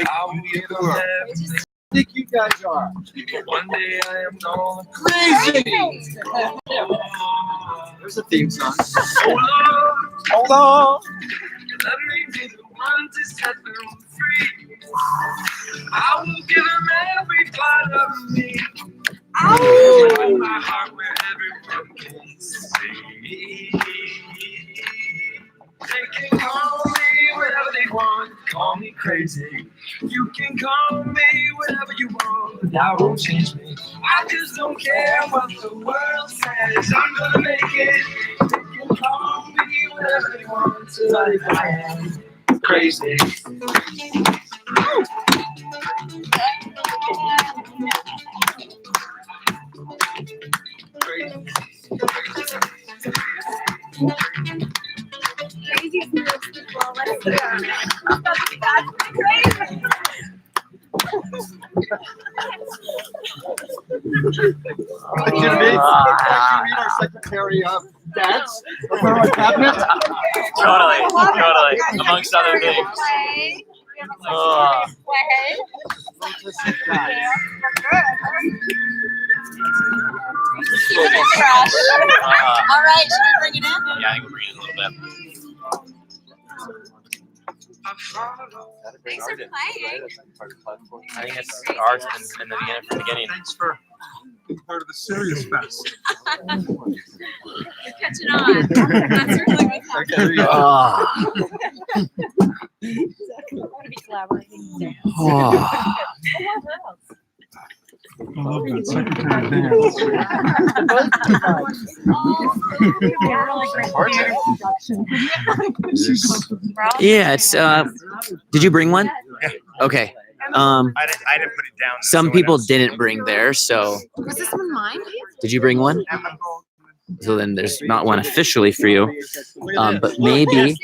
I'll be the think you guys are. One day I am gonna crazy. There's a theme song. Hold on. Let me be the one to set them free. I will give them every part of me. I will put my heart where everyone can see. They can call me whatever they want, call me crazy. You can call me whatever you want, but that won't change me. I just don't care what the world says, I'm gonna make it. They can call me whatever they want, but if I am crazy. Can you read our Secretary of Stats? Cabinet? Totally. Amongst other things. All right, should we bring it in? Yeah, I think we'll bring it in a little bit. Thanks for playing. I think it's art in the beginning. Thanks for being part of the Serious Fest. You're catching on. That's really what's happening. I want to be collaborating. I love that Secretary Yeah, it's did you bring one? Yeah. Okay. I didn't put it down. Some people didn't bring theirs, so Was this one mine? did you bring one? So then there's not one officially for you. But maybe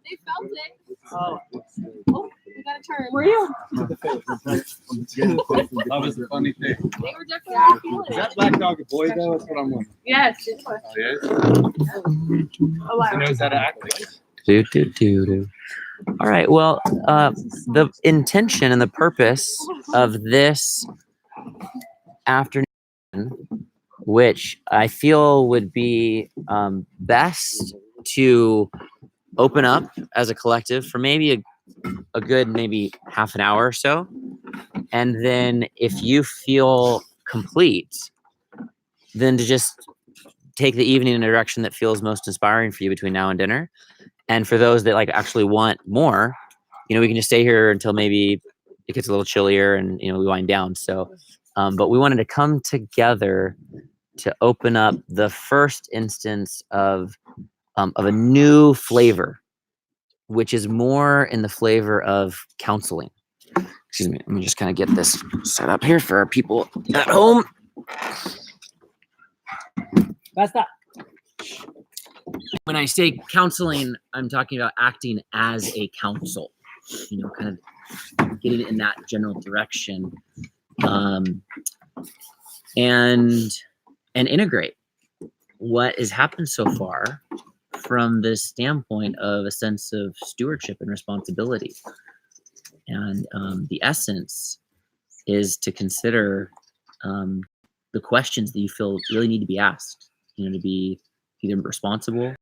They felt it. Oh, we got a turn. Were you? That was the funny thing. They were definitely feeling Is it. that black dog a boy though? That's what I'm wondering. Yes. Oh, wow. Knows how to act. All right. Well, the intention and the purpose of this afternoon, which I feel would be best to open up as a collective for maybe a good maybe half an hour or so. And then if you feel complete, then to just take the evening in a direction that feels most inspiring for you between now and dinner. And for those that like actually want more, we can just stay here until maybe it gets a little chillier and, we wind down. So, but we wanted to come together to open up the first instance of a new flavor, which is more in the flavor of counseling. Excuse me. Let me just kind of get this set up here for our people at home. That's that. When I say counseling, I'm talking about acting as a counsel, kind of getting in that general direction, and integrate what has happened so far from this standpoint of a sense of stewardship and responsibility. And the essence is to consider the questions that you feel really need to be asked, to be either responsible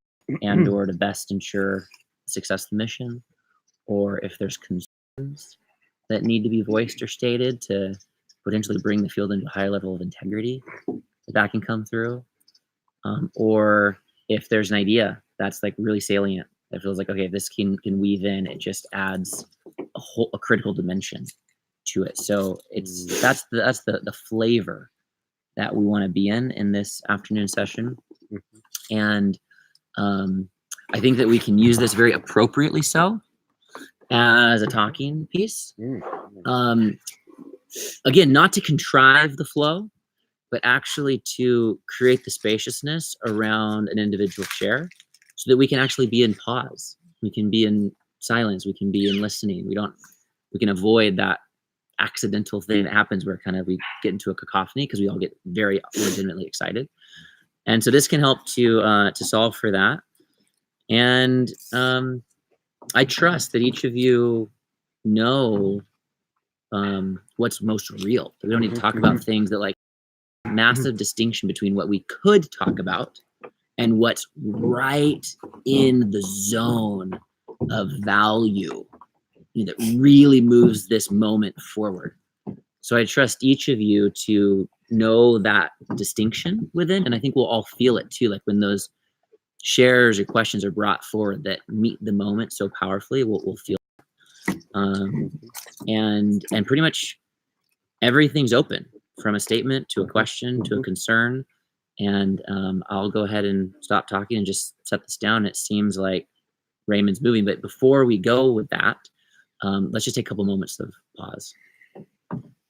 and or to best ensure the success of the mission, or if there's concerns that need to be voiced or stated to potentially bring the field into a higher level of integrity, that can come through. Or if there's an idea that's like really salient, that feels like, okay, if this can weave in, it just adds a critical dimension to it. So that's the flavor that we want to be in this afternoon session. And I think that we can use this very appropriately so as a talking piece. Again, not to contrive the flow, but actually to create the spaciousness around an individual share so that we can actually be in pause. We can be in silence. We can be in listening. We can avoid that accidental thing that happens where kind of we get into a cacophony because we all get very legitimately excited. And so this can help to solve for that. And I trust that each of you know what's most real. We don't need to talk about things that like massive distinction between what we could talk about and what's right in the zone of value, you know, that really moves this moment forward. So I trust each of you to know that distinction within, and I think we'll all feel it too. Like when those shares or questions are brought forward that meet the moment so powerfully, we'll feel. And pretty much everything's open, from a statement to a question to a concern. And I'll go ahead and stop talking and just set this down. It seems like Raymond's moving, but before we go with that, let's just take a couple moments of pause.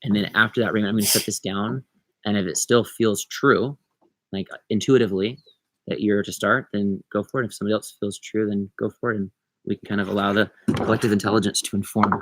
And then after that, Raymond, I'm going to set this down. And if it still feels true, like intuitively, that you're to start, then go for it. If somebody else feels true, then go for it. And we can kind of allow the collective intelligence to inform.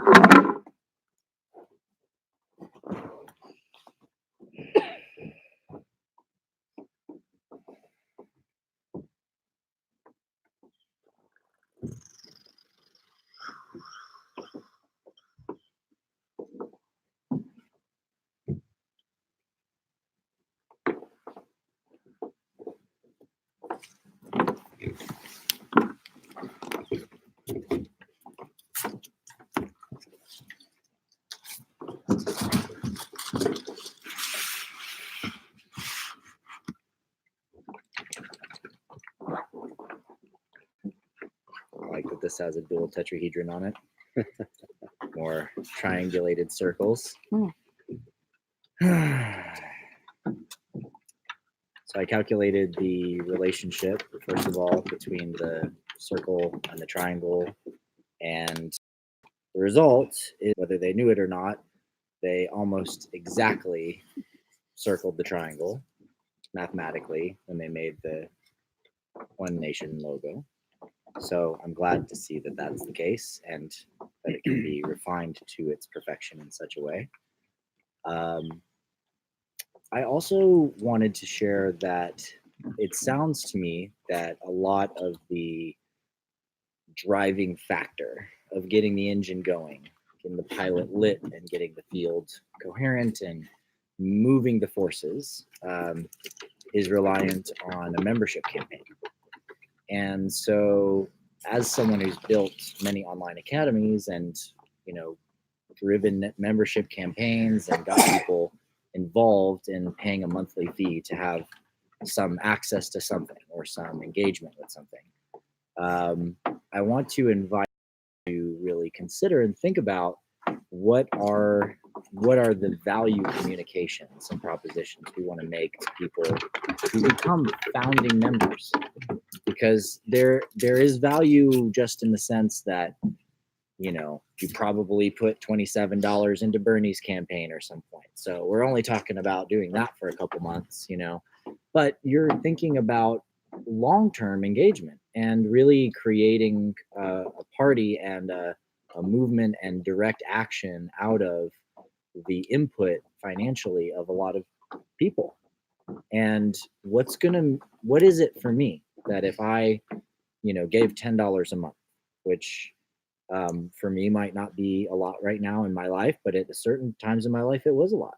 I like that this has a dual tetrahedron on it. More triangulated circles. So I calculated the relationship, first of all, between the circle and the triangle. And the result is, whether they knew it or not, they almost exactly circled the triangle mathematically when they made the One Nation logo. So I'm glad to see that that's the case and that it can be refined to its perfection in such a way. I also wanted to share that it sounds to me that a lot of the driving factor of getting the engine going, getting the pilot lit and getting the field coherent and moving the forces is reliant on a membership campaign. And so as someone who's built many online academies and, you know, driven membership campaigns and got people involved in paying a monthly fee to have some access to something or some engagement with something, I want to invite you to really consider and think about what are the value communications and propositions we want to make to people who become founding members, because there is value just in the sense that, you know, you probably put $27 into Bernie's campaign or some point. So we're only talking about doing that for a couple months, you know, but you're thinking about long-term engagement and really creating a party and a movement and direct action out of the input financially of a lot of people. And what is it for me that if I, you know, gave $10 a month, which for me might not be a lot right now in my life, but at certain times in my life it was a lot.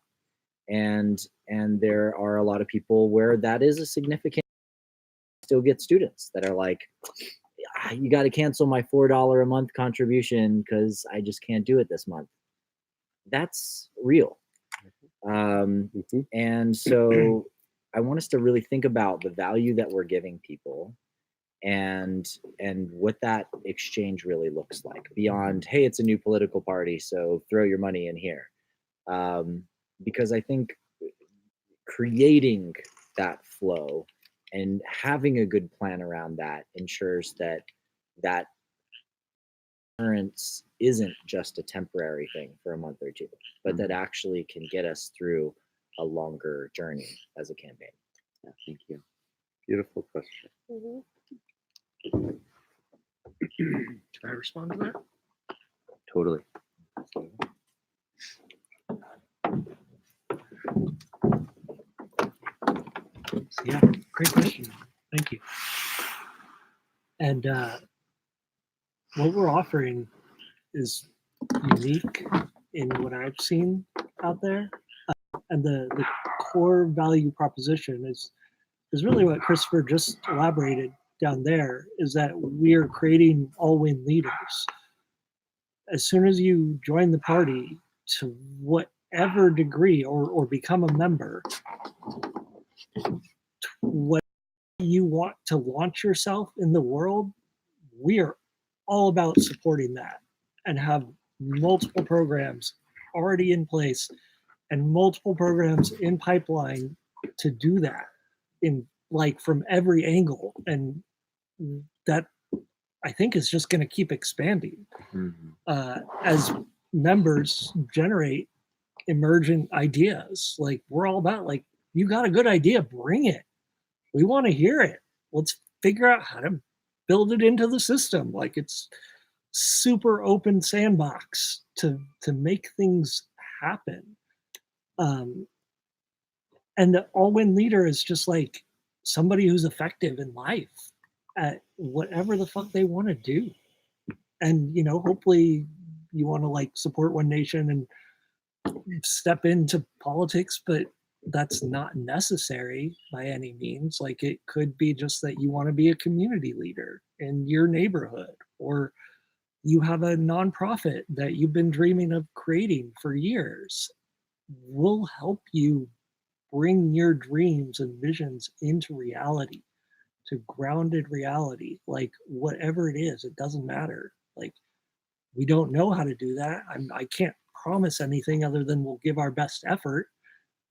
And there are a lot of people where that is a significant. Still get students that are like, you got to cancel my $4 a month contribution because I just can't do it this month. That's real. And so I want us to really think about the value that we're giving people and what that exchange really looks like beyond, hey, it's a new political party, so throw your money in here. Because I think creating that flow and having a good plan around that ensures that that currents isn't just a temporary thing for a month or two, but that actually can get us through a longer journey as a campaign. Yeah, thank you. Beautiful question. Can I respond to that? Totally. Yeah, great question. Thank you. And what we're offering is unique in what I've seen out there. And the core value proposition is really what Christopher just elaborated down there, is that we're creating all-win leaders. As soon as you join the party to whatever degree or become a member, what you want to launch yourself in the world, we are all about supporting that and have multiple programs already in place and multiple programs in pipeline to do that in like from every angle. And that I think is just going to keep expanding as members generate emergent ideas. Like we're all about like, you got a good idea, bring it. We want to hear it. Let's figure out how to build it into the system. Like it's super open sandbox to make things happen. And the all-win leader is just like somebody who's effective in life at whatever the fuck they want to do. And, you know, hopefully you want to like support One Nation and step into politics, but that's not necessary by any means. Like it could be just that you want to be a community leader in your neighborhood, or you have a nonprofit that you've been dreaming of creating for years. We'll help you bring your dreams and visions into reality, to grounded reality. Like whatever it is, it doesn't matter. Like we don't know how to do that. I can't promise anything other than we'll give our best effort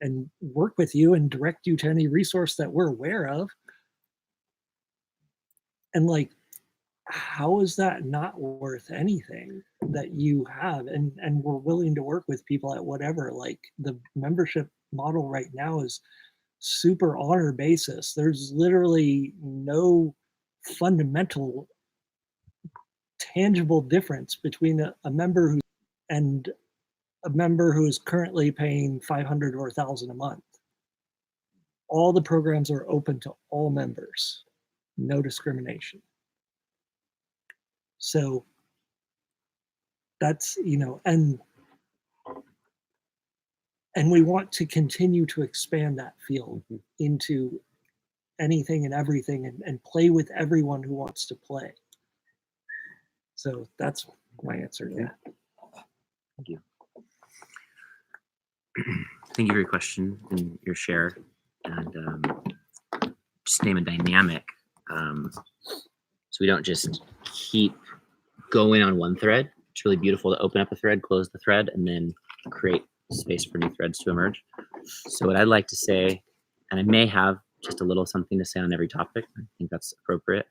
and work with you and direct you to any resource that we're aware of. And like, how is that not worth anything that you have? And we're willing to work with people at whatever. Like the membership model right now is super honor basis. There's literally no fundamental tangible difference between a member and a member who is currently paying $500 or $1,000 a month. All the programs are open to all members, no discrimination. So that's, you know, and we want to continue to expand that field into anything and everything and play with everyone who wants to play. So that's my answer to that. Thank you. Thank you for your question and your share, and just name a dynamic, so we don't just keep going on one thread. It's really beautiful to open up a thread, close the thread, and then create space for new threads to emerge. So what I'd like to say, and I may have just a little something to say on every topic, I think that's appropriate.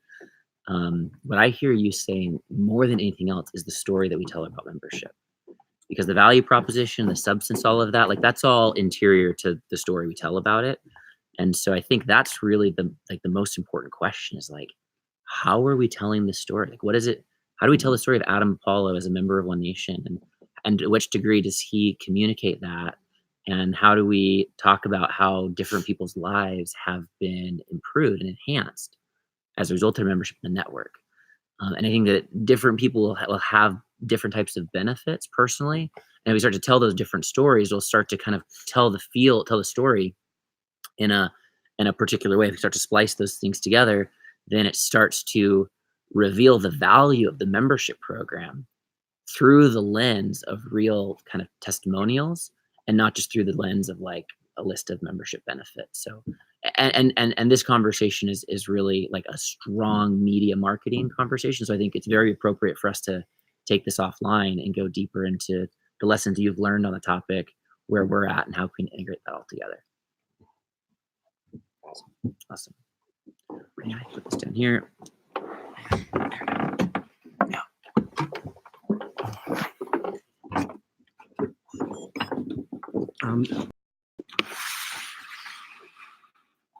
What I hear you saying more than anything else is the story that we tell about membership. Because the value proposition, the substance, all of that, like that's all interior to the story we tell about it. And so I think that's really the most important question is like, how are we telling the story? Like, what is it? How do we tell the story of Adam Apollo as a member of One Nation? And to which degree does he communicate that? And how do we talk about how different people's lives have been improved and enhanced as a result of membership in the network? And I think that different people will have different types of benefits personally. And if we start to tell those different stories, we'll start to kind of tell the story in a particular way. If we start to splice those things together, then it starts to reveal the value of the membership program through the lens of real kind of testimonials, and not just through the lens of like a list of membership benefits. So, and this conversation is really like a strong media marketing conversation. So I think it's very appropriate for us to take this offline and go deeper into the lessons you've learned on the topic, where we're at, and how we can integrate that all together. Awesome. Yeah, I put this down here.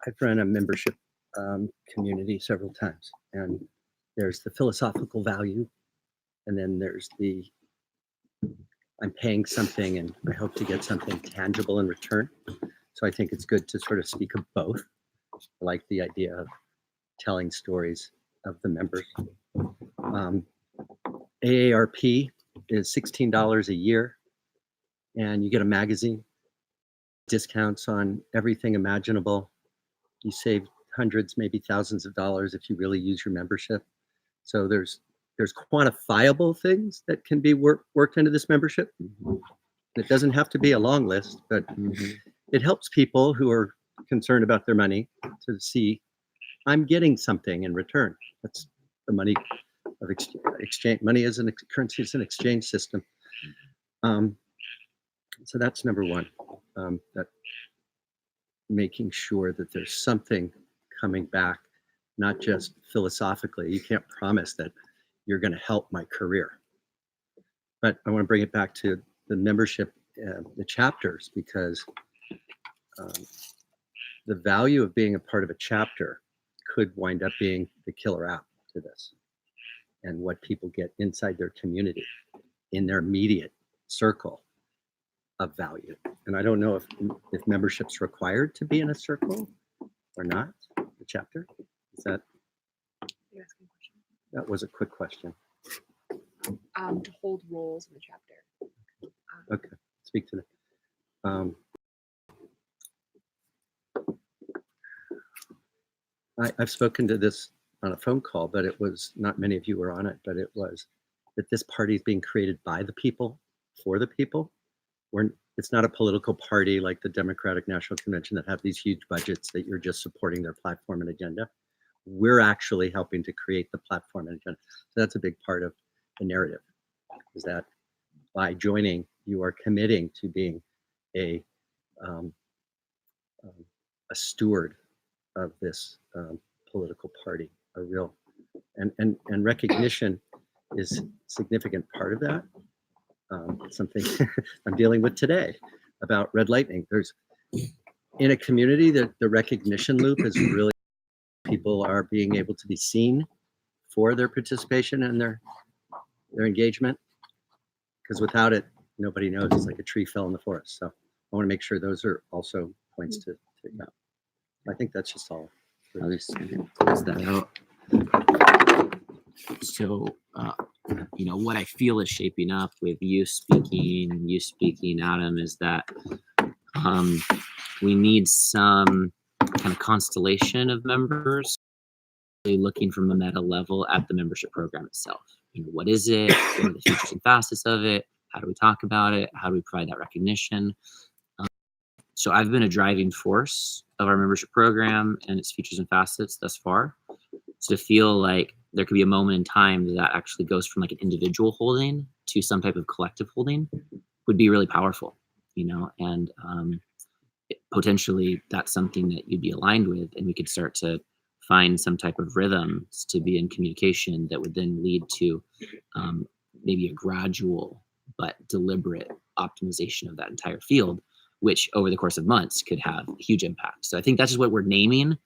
I've run a membership community several times, and there's the philosophical value, and then there's the I'm paying something and I hope to get something tangible in return. So I think it's good to sort of speak of both. I like the idea of telling stories of the members. AARP is $16 a year, and you get a magazine, discounts on everything imaginable. You save hundreds, maybe thousands of dollars if you really use your membership. So there's quantifiable things that can be worked into this membership. It doesn't have to be a long list, but it helps people who are concerned about their money to see I'm getting something in return. That's the money of exchange. Money is currency is an exchange system. So that's number one. That making sure that there's something coming back, not just philosophically. You can't promise that you're going to help my career. But I want to bring it back to the membership, the chapters, because the value of being a part of a chapter could wind up being the killer app to this, and what people get inside their community, in their immediate circle of value. And I don't know if membership's required to be in a circle or not, the chapter. Is that? You're asking a question. That was a quick question. To hold roles in the chapter. Okay, speak to that. I've spoken to this on a phone call, but it was not many of you were on it, but it was that this party is being created by the people, for the people. It's not a political party like the Democratic National Convention that have these huge budgets that you're just supporting their platform and agenda. We're actually helping to create the platform and agenda. So that's a big part of the narrative, is that by joining, you are committing to being a steward of this political party, a real, and recognition is a significant part of that. Something I'm dealing with today about Red Lightning. There's, in a community, that the recognition loop is really, people are being able to be seen for their participation and their engagement, because without it, nobody knows. It's like a tree fell in the forest. So I want to make sure those are also points to take out. I think that's just all. I'll just close that out. So, what I feel is shaping up with you speaking, Adam, is that we need some kind of constellation of members really looking from a meta level at the membership program itself. What is it? What are the features and facets of it? How do we talk about it? How do we provide that recognition? So I've been a driving force of our membership program and its features and facets thus far. So to feel like there could be a moment in time that actually goes from like an individual holding to some type of collective holding would be really powerful, and potentially that's something that you'd be aligned with, and we could start to find some type of rhythms to be in communication that would then lead to maybe a gradual but deliberate optimization of that entire field, which over the course of months could have a huge impact. So I think that's just what we're naming,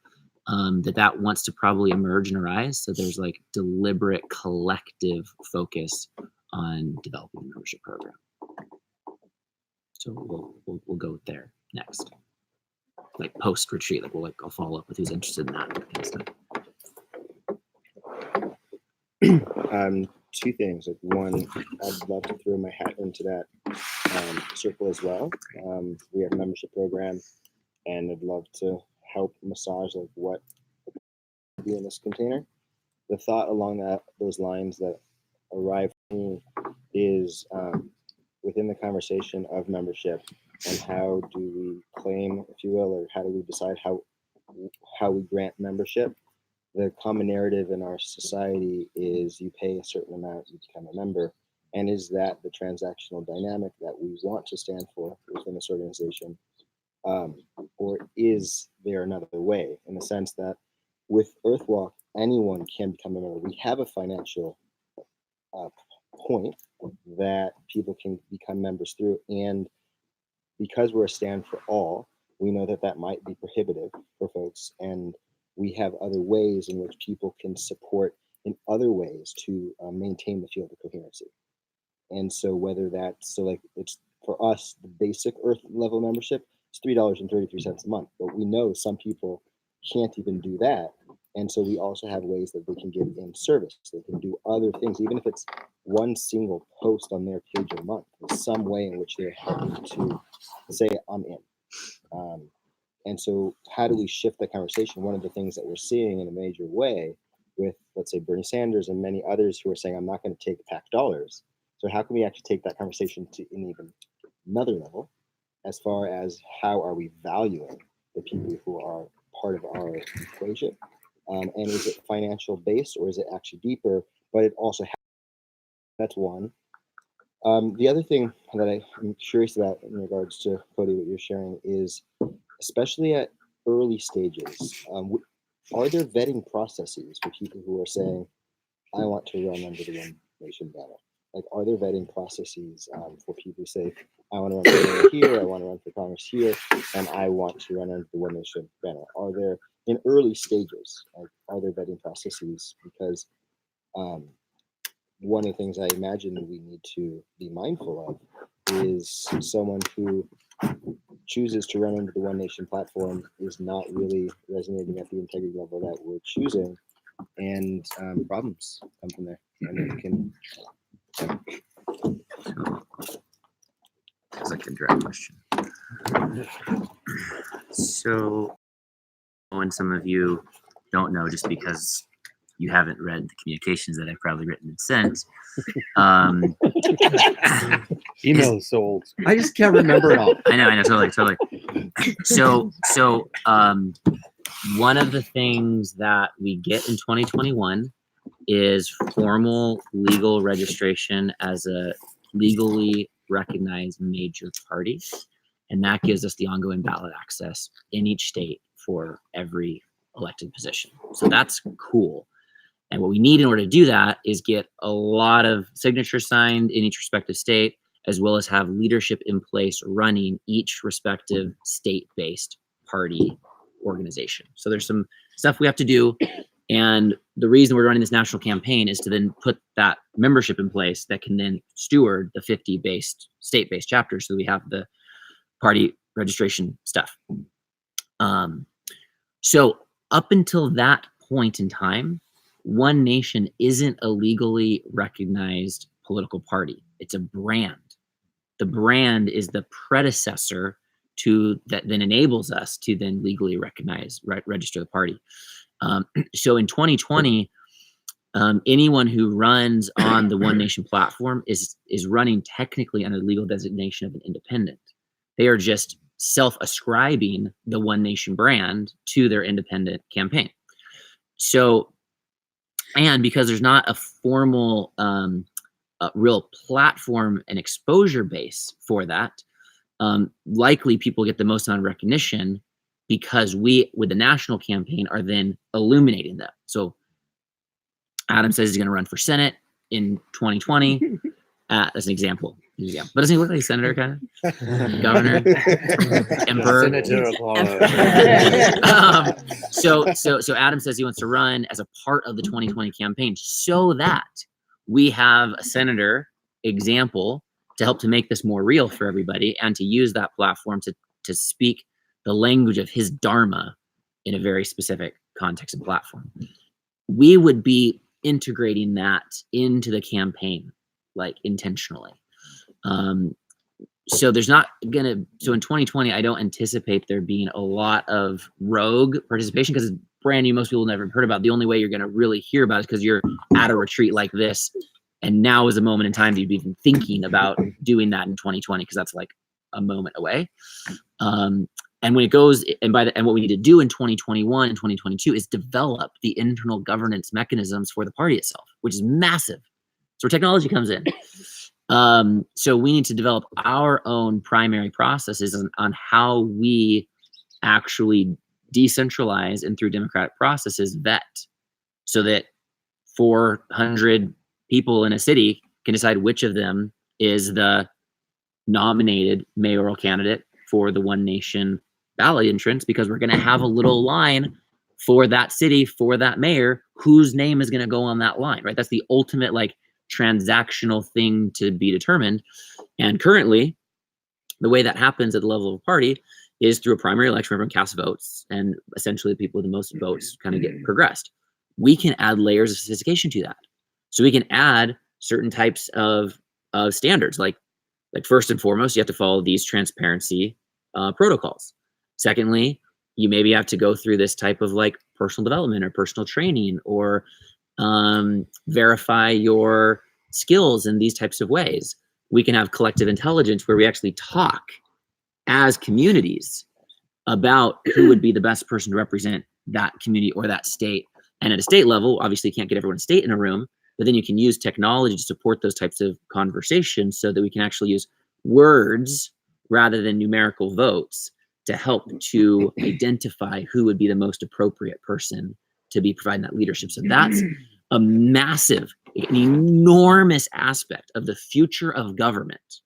that wants to probably emerge and arise. So there's like deliberate collective focus on developing the membership program. So we'll go there next, like post retreat. Like I'll follow up with who's interested in that kind of stuff. Two things. Like one, I'd love to throw my hat into that circle as well. We have a membership program, and I'd love to help massage like what be in this container. The thought along those lines that arrived for me is within the conversation of membership, and how do we claim, if you will, or how do we decide how we grant membership. The common narrative in our society is you pay a certain amount, you become a member. And is that the transactional dynamic that we want to stand for within this organization? Or is there another way, in the sense that with Earthwalk, anyone can become a member? We have a financial point that people can become members through. And because we're a stand for all, we know that might be prohibitive for folks. And we have other ways in which people can support in other ways to maintain the field of coherency. And so whether that's, it's for us, the basic Earth level membership is $3.33 a month, but we know some people can't even do that. And so we also have ways that they can give in service. They can do other things, even if it's one single post on their page a month. There's some way in which they're helping to say, I'm in. And so how do we shift the conversation? One of the things that we're seeing in a major way with, let's say, Bernie Sanders and many others who are saying, I'm not going to take PAC dollars. So how can we actually take that conversation to an even another level as far as how are we valuing the people who are part of our equation? And is it financial based or is it actually deeper? But it also that's one. The other thing that I'm curious about in regards to Cody, what you're sharing is, especially at early stages, are there vetting processes for people who are saying, I want to run under the One Nation banner? Like, are there vetting processes for people who say, I want to run for mayor here, I want to run for Congress here, and I want to run under the One Nation banner? Are there, in early stages, like, are there vetting processes? Because one of the things I imagine we need to be mindful of is someone who chooses to run under the One Nation platform is not really resonating at the integrity level that we're choosing, and problems come from there. And it can. That's like a direct question. So, when some of you don't know, just because you haven't read the communications that I've probably written and sent, Email is so old. I just can't remember it all. I know, totally. So, one of the things that we get in 2021 is formal legal registration as a legally recognized major party. And that gives us the ongoing ballot access in each state for every elected position. So that's cool. And what we need in order to do that is get a lot of signatures signed in each respective state, as well as have leadership in place running each respective state-based party organization. So there's some stuff we have to do. And the reason we're running this national campaign is to then put that membership in place that can then steward the 50 state-based chapters, so we have the party registration stuff. So up until that point in time, One Nation isn't a legally recognized political party. It's a brand. The brand is the predecessor to that then enables us to then legally recognize, register the party. So in 2020, anyone who runs on the One Nation platform is running technically under the legal designation of an independent. They are just self-ascribing the One Nation brand to their independent campaign. So, and because there's not a formal, real platform and exposure base for that, likely people get the most amount of recognition because we, with the national campaign, are then illuminating them. So Adam says he's going to run for Senate in 2020. That's an example. But doesn't he look like a senator, kind of? Governor? Emperor? So Adam says he wants to run as a part of the 2020 campaign so that we have a senator example to help to make this more real for everybody and to use that platform to speak the language of his dharma in a very specific context and platform. We would be integrating that into the campaign, like intentionally. So there's not gonna, so in 2020, I don't anticipate there being a lot of rogue participation because it's brand new. Most people never heard about it. The only way you're gonna really hear about it is because you're at a retreat like this. And now is a moment in time that you'd be even thinking about doing that in 2020, because that's like a moment away. And when it goes, and what we need to do in 2021 and 2022 is develop the internal governance mechanisms for the party itself, which is massive. So where technology comes in. So we need to develop our own primary processes on how we actually decentralize and through democratic processes vet, so that 400 people in a city can decide which of them is the nominated mayoral candidate for the One Nation ballot entrance, because we're going to have a little line for that city, for that mayor, whose name is going to go on that line, right? That's the ultimate like transactional thing to be determined. And currently, the way that happens at the level of a party is through a primary election where everyone casts votes, and essentially the people with the most votes kind of get progressed. We can add layers of sophistication to that. So we can add certain types of standards, like first and foremost, you have to follow these transparency protocols. Secondly, you maybe have to go through this type of like personal development or personal training, or verify your skills in these types of ways. We can have collective intelligence where we actually talk as communities about who would be the best person to represent that community or that state. And at a state level, obviously you can't get everyone state in a room, but then you can use technology to support those types of conversations so that we can actually use words rather than numerical votes to help to identify who would be the most appropriate person to be providing that leadership. So that's a massive, an enormous aspect of the future of government.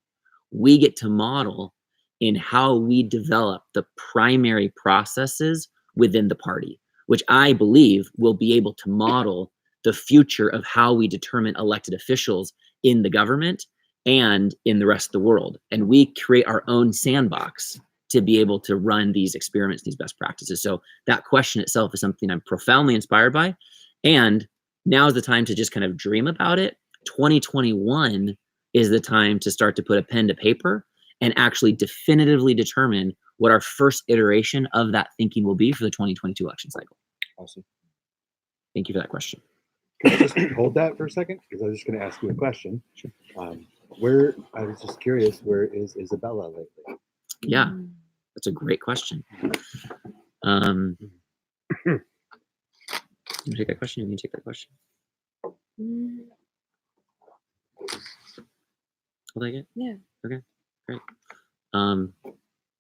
We get to model in how we develop the primary processes within the party, which I believe will be able to model the future of how we determine elected officials in the government and in the rest of the world. And we create our own sandbox to be able to run these experiments, these best practices. So that question itself is something I'm profoundly inspired by. And now is the time to just kind of dream about it. 2021 is the time to start to put a pen to paper and actually definitively determine what our first iteration of that thinking will be for the 2022 election cycle. Awesome. Thank you for that question. Can I just hold that for a second? Because I was just going to ask you a question. Sure. Where, I was just curious, where is Isabella lately? Yeah, that's a great question. You take that question? You can take that question. I'll take it. Yeah. Okay, great. I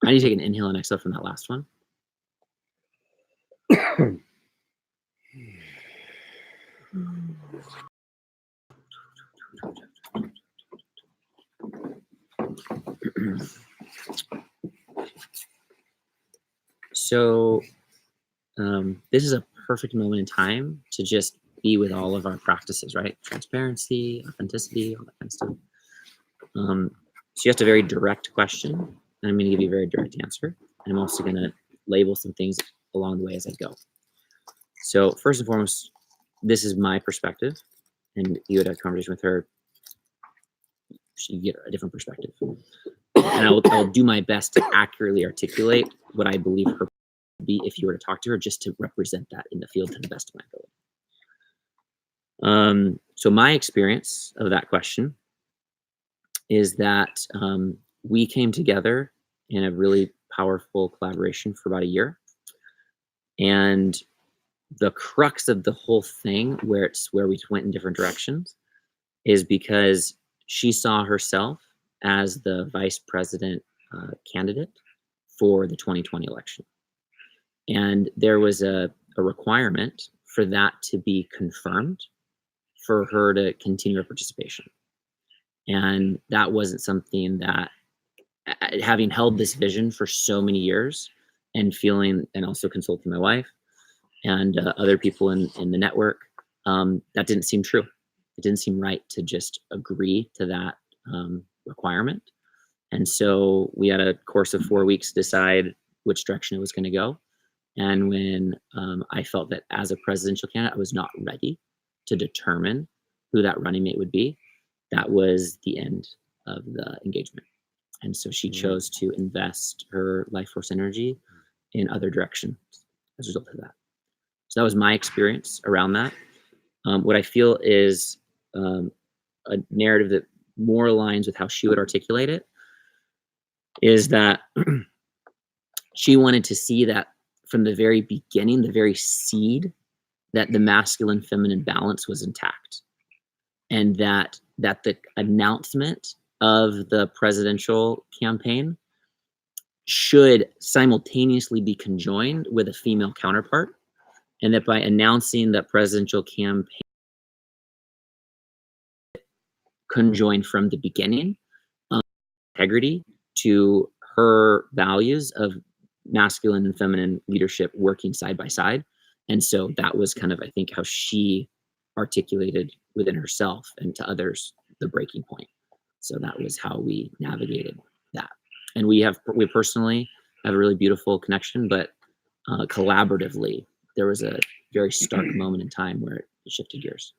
need to take an inhale and exhale from that last one. So this is a perfect moment in time to just be with all of our practices, right? Transparency, authenticity, all that kind of stuff. So you asked a very direct question, and I'm going to give you a very direct answer. And I'm also going to label some things along the way as I go. So first and foremost, this is my perspective, and you had a conversation with her. She get a different perspective, and I'll do my best to accurately articulate what I believe her would be if you were to talk to her, just to represent that in the field to the best of my ability. So my experience of that question is that we came together in a really powerful collaboration for about a year, and the crux of the whole thing, where we went in different directions, is because she saw herself as the vice president candidate for the 2020 election. And there was a requirement for that to be confirmed for her to continue her participation. And that wasn't something that, having held this vision for so many years and feeling, and also consulting my wife and other people in the network, that didn't seem true. It didn't seem right to just agree to that requirement. And so we had a course of 4 weeks to decide which direction it was going to go. And when I felt that as a presidential candidate, I was not ready to determine who that running mate would be, that was the end of the engagement. And so she chose to invest her life force energy in other directions as a result of that. So that was my experience around that. What I feel is a narrative that more aligns with how she would articulate it is that she wanted to see that from the very beginning, the very seed, that the masculine feminine balance was intact, and that the announcement of the presidential campaign should simultaneously be conjoined with a female counterpart, and that by announcing that presidential campaign conjoined from the beginning, integrity to her values of masculine and feminine leadership working side by side. And so that was kind of, I think, how she articulated within herself and to others the breaking point. So that was how we navigated that. And we personally have a really beautiful connection, but collaboratively, there was a very stark moment in time where it shifted gears.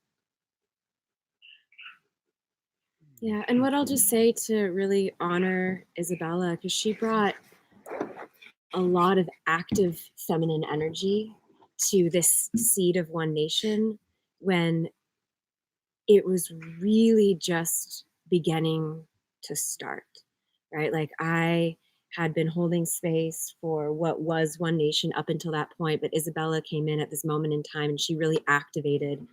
Yeah, and what I'll just say to really honor Isabella, because she brought a lot of active feminine energy to this seed of One Nation when it was really just beginning to start, right? Like I had been holding space for what was One Nation up until that point, but Isabella came in at this moment in time and she really activated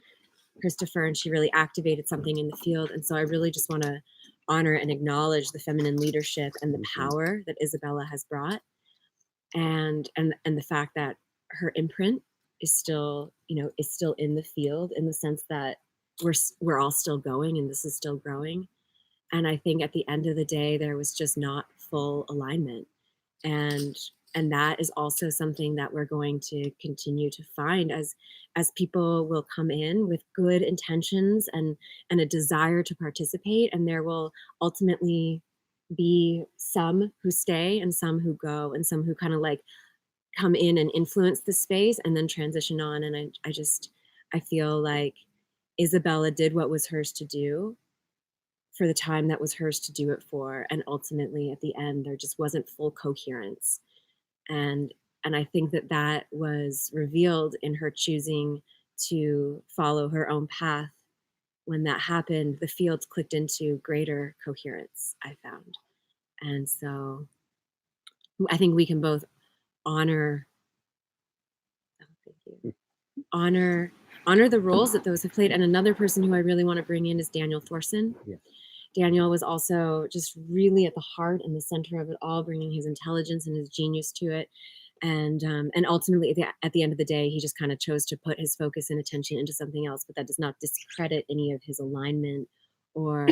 Christopher and she really activated something in the field. And so I really just want to honor and acknowledge the feminine leadership and the power that Isabella has brought and the fact that her imprint is still, is still in the field in the sense that we're all still going and this is still growing. And I think at the end of the day, there was just not full alignment. And that is also something that we're going to continue to find as people will come in with good intentions and a desire to participate, and there will ultimately be some who stay and some who go and some who kind of like come in and influence the space and then transition on. And I feel like Isabella did what was hers to do for the time that was hers to do it for, and ultimately at the end there just wasn't full coherence. And I think that was revealed in her choosing to follow her own path. When that happened, the fields clicked into greater coherence, I found. And so I think we can both honor honor the roles that those have played. And another person who I really want to bring in is Daniel Thorson. Yeah. Daniel was also just really at the heart and the center of it all, bringing his intelligence and his genius to it. And ultimately, at the end of the day, he just kind of chose to put his focus and attention into something else. But that does not discredit any of his alignment or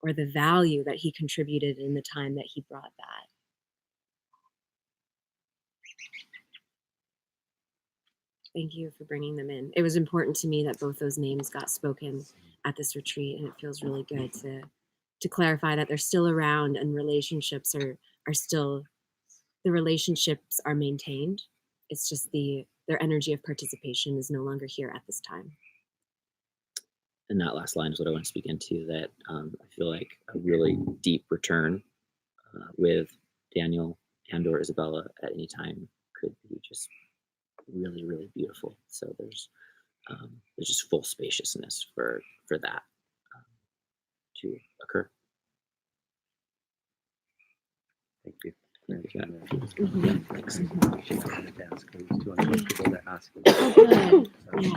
the value that he contributed in the time that he brought that. Thank you for bringing them in. It was important to me that both those names got spoken at this retreat, and it feels really good to clarify that they're still around and relationships are still, the relationships are maintained. It's just their energy of participation is no longer here at this time. And that last line is what I want to speak into, that I feel like a really deep return with Daniel and or Isabella at any time could be just really, really beautiful. So there's just full spaciousness for that to occur. Thank you. Mhm. Thanks. I wanted to ask, I was too uncomfortable to ask. Oh, good. Yeah.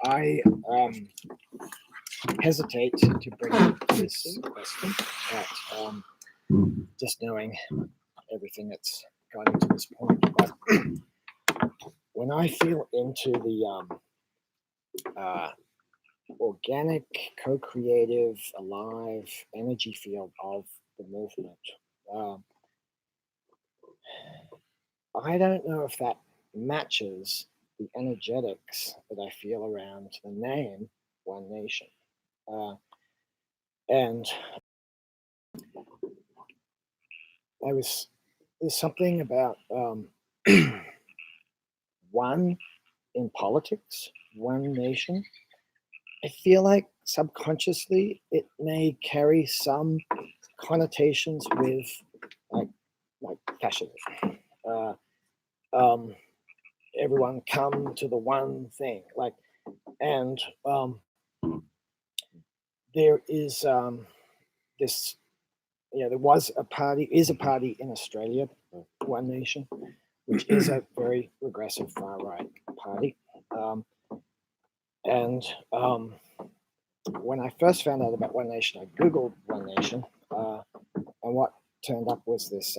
I hesitate to bring up this question, but just knowing everything that's gotten to this point, but when I feel into the organic, co-creative, alive energy field of the movement, I don't know if that matches the energetics that I feel around the name One Nation. And there's something about one in politics, One Nation. I feel like subconsciously it may carry some connotations with like fascism. Everyone come to the one thing, and there is this, there was a party, is a party in Australia, One Nation, which is a very regressive far right party. And when I first found out about One Nation, I Googled One Nation, and what turned up was this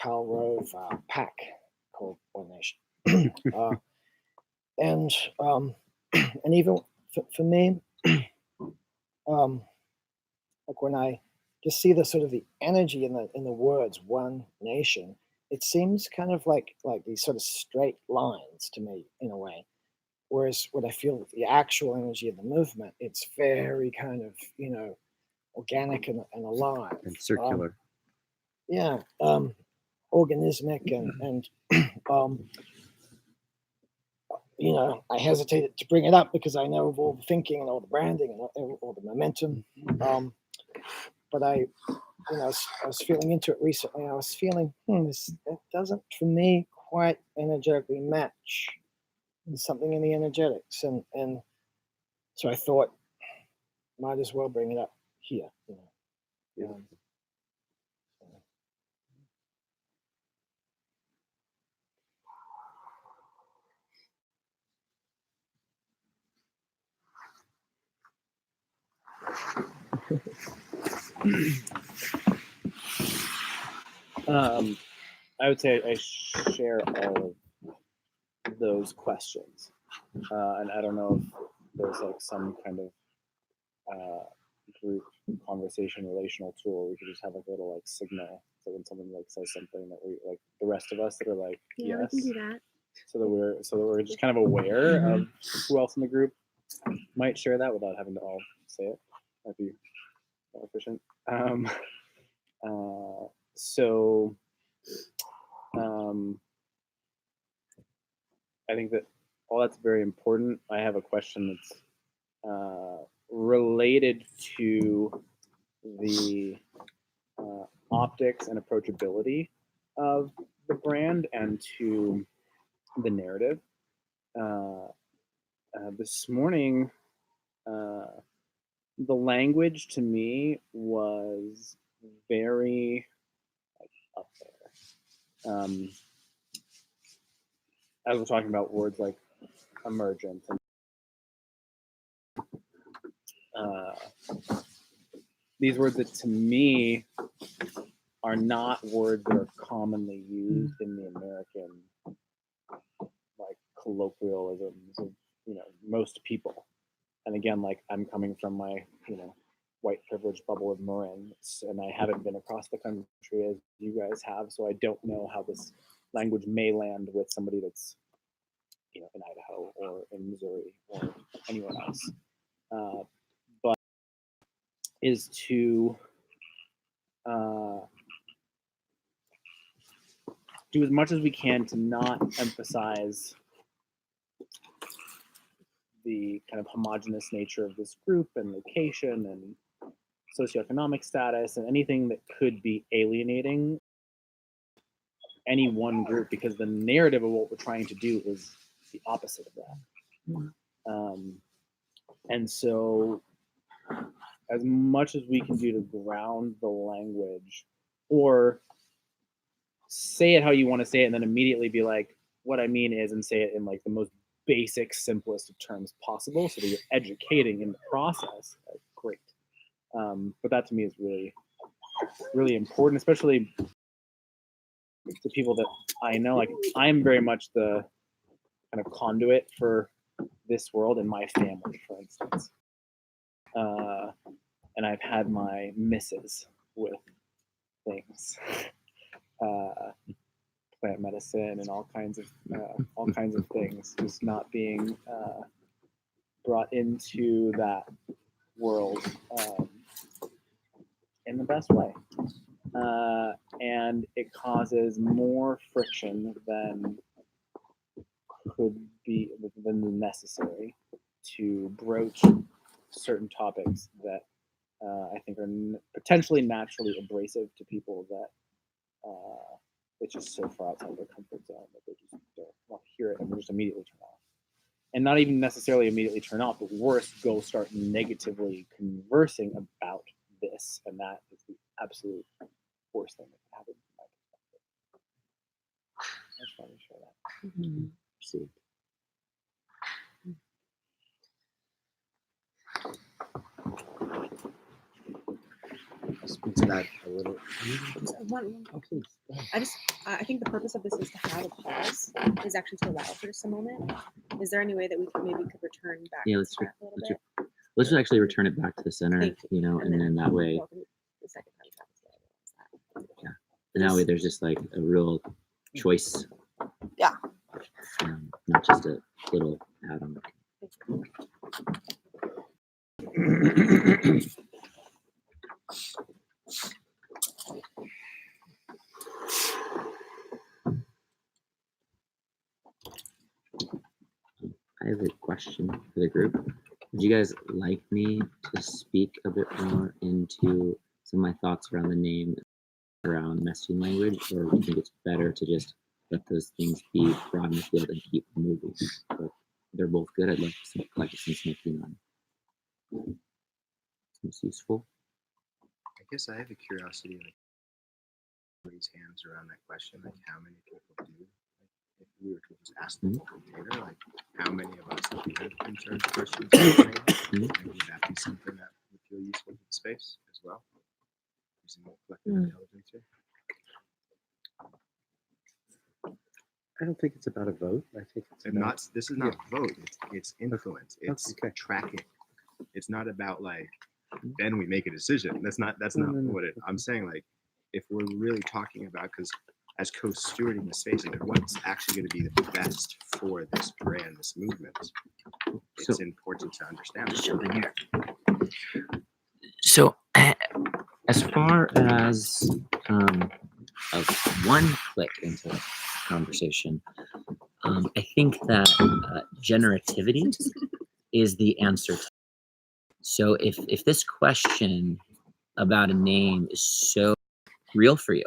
Karl Rove pack called One Nation. And even for me, like when I just see the sort of the energy in the words One Nation, it seems kind of like these sort of straight lines to me in a way. Whereas what I feel the actual energy of the movement, it's very kind of, organic and alive. And circular. Yeah. Organismic and I hesitated to bring it up because I know of all the thinking and all the branding and all the momentum. But I was feeling into it recently. I was feeling, that doesn't, for me, quite energetically match. There's something in the energetics. And so I thought, might as well bring it up here. I would say I share all of those questions, and I don't know if there's like some kind of group conversation relational tool. We could just have like a little like signal, so when someone like says something that we like, the rest of us that are like Yeah, yes, we can do that. so that we're just kind of aware of who else in the group might share that without having to all say it. Might be more efficient. So I think that all that's very important. I have a question that's related to the optics and approachability of the brand and to the narrative. This morning, the language to me was very up there. As we're talking about words like emergent and these words that to me are not words that are commonly used in the American like colloquialisms of most people. And again, like I'm coming from my white privilege bubble of Marin, and I haven't been across the country as you guys have, so I don't know how this language may land with somebody that's in Idaho or in Missouri or anyone else. But is to do as much as we can to not emphasize the kind of homogenous nature of this group and location and socioeconomic status and anything that could be alienating any one group, because the narrative of what we're trying to do is the opposite of that. And so as much as we can do to ground the language, or say it how you want to say it and then immediately be like, what I mean is, and say it in like the most basic, simplest of terms possible, so that you're educating in the process. Great. But that to me is really, really important, especially to people that I know. Like I'm very much the kind of conduit for this world in my family, for instance. And I've had my misses with things, plant medicine and all kinds of things, just not being brought into that world in the best way. And it causes more friction than necessary to broach certain topics that I think are potentially naturally abrasive to people that it's just so far outside their comfort zone that they just don't want to hear it and just immediately turn off. And not even necessarily immediately turn off, but worse, go start negatively conversing about this, and that is the absolute worst thing that can happen from my perspective. I just wanted to share that. Mm-hmm. See. Speak to that a little. Oh, please. I think the purpose of this is to have a pause, is actually to allow for just a moment. Is there any way that we could return back Yeah, to let's that a little bit? let's just actually return it back to the center, Thank you. and then that way, The second time it happens, yeah, and that way there's just like a real choice. Yeah. Not just a little had on it. I have a question for the group. Would you guys like me to speak a bit more into some of my thoughts around the name, around messaging language, or do you think it's better to just let those things be broad in the field and keep moving? But they're both good. I'd love to collect a sense of opinion on. Seems useful. I guess I have a curiosity, like raise hands around that question, like how many people do? Like, if we were to just ask the whole container, like how many of us do have concerns, questions, and would that be something that would feel useful to the space as well? Using the collective intelligence here. I don't think it's about a vote. I think it's And about, not, this is not vote, it's influence, it's okay. tracking. It's not about like, then we make a decision. That's not No. what I'm saying. Like, if we're really talking about, because as co-stewarding the space, like what's actually going to be the best for this brand, this movement, it's important to understand. So, as far as of one click into the conversation, I think that generativity is the answer. So, if this question about a name is so real for you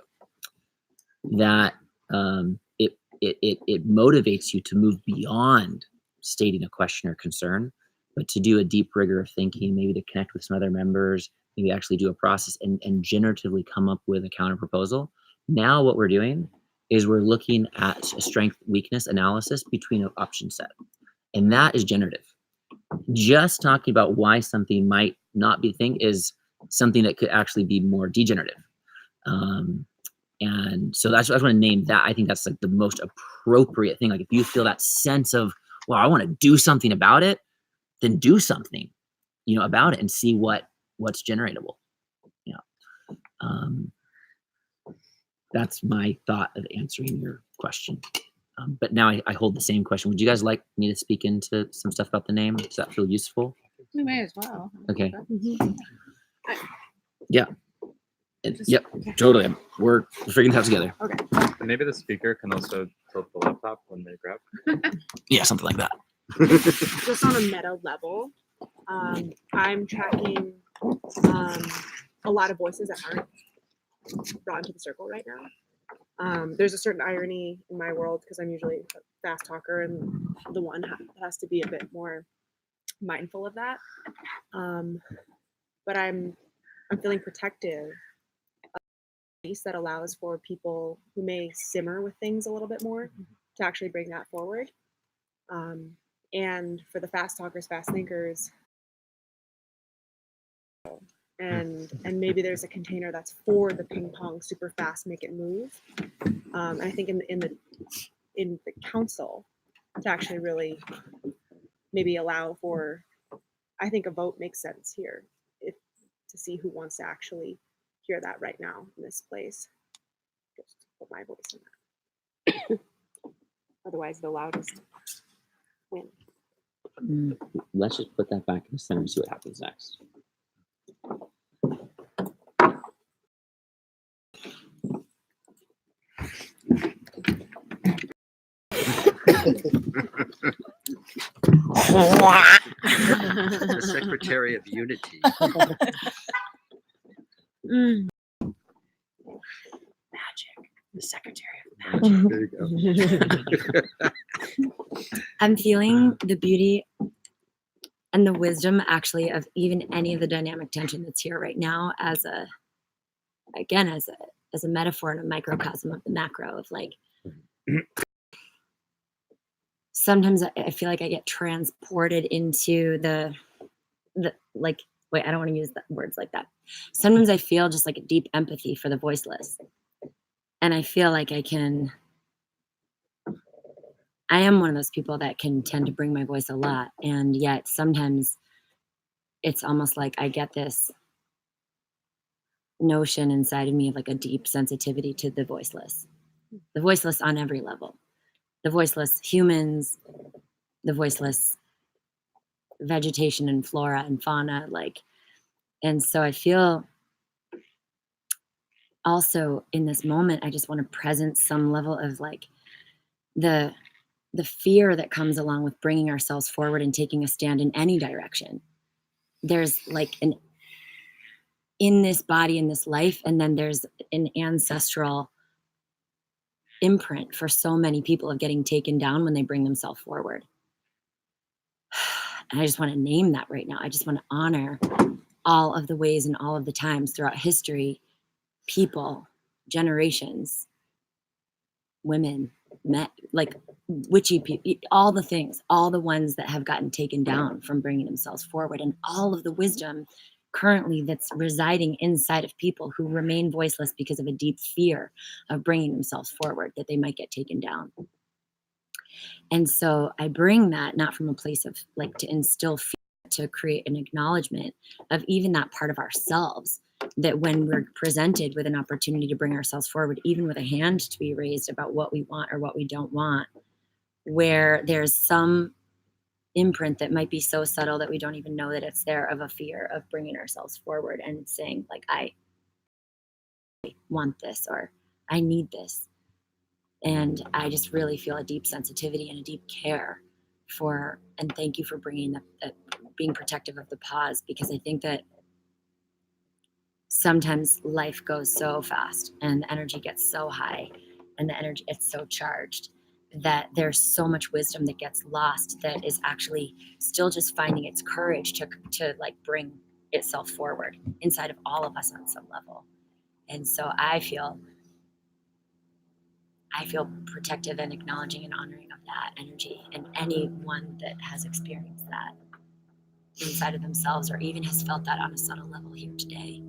that it motivates you to move beyond stating a question or concern, but to do a deep rigor of thinking, maybe to connect with some other members, maybe actually do a process and generatively come up with a counter proposal. Now what we're doing is we're looking at a strength weakness analysis between an option set, and that is generative. Just talking about why something might not be the thing is something that could actually be more degenerative. And so that's what I just want to name that. I think that's like the most appropriate thing. Like if you feel that sense of, well, I want to do something about it, then do something, about it and see what's generatable. That's my thought of answering your question. But now I hold the same question. Would you guys like me to speak into some stuff about the name? Does that feel useful? We may as well. Okay. Mm-hmm. Yeah. Yep. Totally. We're figuring it out together. Okay. And maybe the speaker can also tilt the laptop when they grab. Yeah, something like that. Just on a meta level, I'm tracking a lot of voices that aren't brought into the circle right now. There's a certain irony in my world because I'm usually a fast talker and the one has to be a bit more mindful of that. But I'm feeling protective of a space that allows for people who may simmer with things a little bit more to actually bring that forward. And for the fast talkers, fast thinkers, and maybe there's a container that's for the ping pong super fast, make it move. And I think in the council to actually really maybe allow for, I think a vote makes sense here, to see who wants to actually hear that right now in this place. Just put my voice in that. Otherwise, the loudest win. Let's just put that back in the center and see what happens next. The Secretary of Unity. Magic. The Secretary of Magic. Magic. There you go. I'm feeling the beauty and the wisdom actually of even any of the dynamic tension that's here right now as a metaphor and a microcosm of the macro of like sometimes I feel like I get transported into the like, wait, I don't want to use words like that. Sometimes I feel just like a deep empathy for the voiceless. And I feel like I am one of those people that can tend to bring my voice a lot. And yet sometimes it's almost like I get this notion inside of me of like a deep sensitivity to the voiceless on every level. The voiceless humans, the voiceless vegetation and flora and fauna, like, and so I feel also in this moment, I just want to present some level of like the fear that comes along with bringing ourselves forward and taking a stand in any direction. There's like an in this body, in this life, and then there's an ancestral imprint for so many people of getting taken down when they bring themselves forward. And I just want to name that right now. I just want to honor all of the ways and all of the times throughout history, people, generations, women, men, like witchy people, all the things, all the ones that have gotten taken down from bringing themselves forward, and all of the wisdom currently that's residing inside of people who remain voiceless because of a deep fear of bringing themselves forward, that they might get taken down. And so I bring that not from a place of like to instill fear, to create an acknowledgement of even that part of ourselves, that when we're presented with an opportunity to bring ourselves forward, even with a hand to be raised about what we want or what we don't want, where there's some imprint that might be so subtle that we don't even know that it's there, of a fear of bringing ourselves forward and saying like, I want this, or I need this. And I just really feel a deep sensitivity and a deep care for, and thank you for bringing the being protective of the pause, because I think that sometimes life goes so fast and the energy gets so high and the energy it's so charged that there's so much wisdom that gets lost, that is actually still just finding its courage to like bring itself forward inside of all of us on some level. And so I feel protective and acknowledging and honoring of that energy, and anyone that has experienced that inside of themselves or even has felt that on a subtle level here today.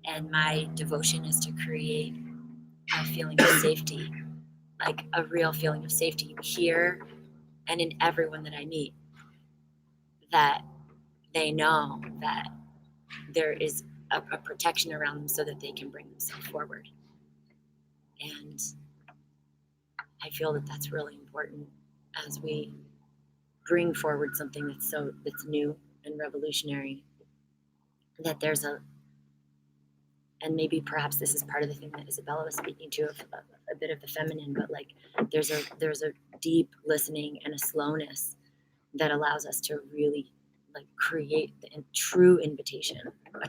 And my devotion is to create a feeling of safety, like a real feeling of safety here and in everyone that I meet, that they know that there is a protection around them so that they can bring themselves forward. And I feel that that's really important as we bring forward something that's new and revolutionary, that there's and maybe perhaps this is part of the thing that Isabella was speaking to, of a bit of the feminine, but like there's a deep listening and a slowness that allows us to really like create the true invitation, a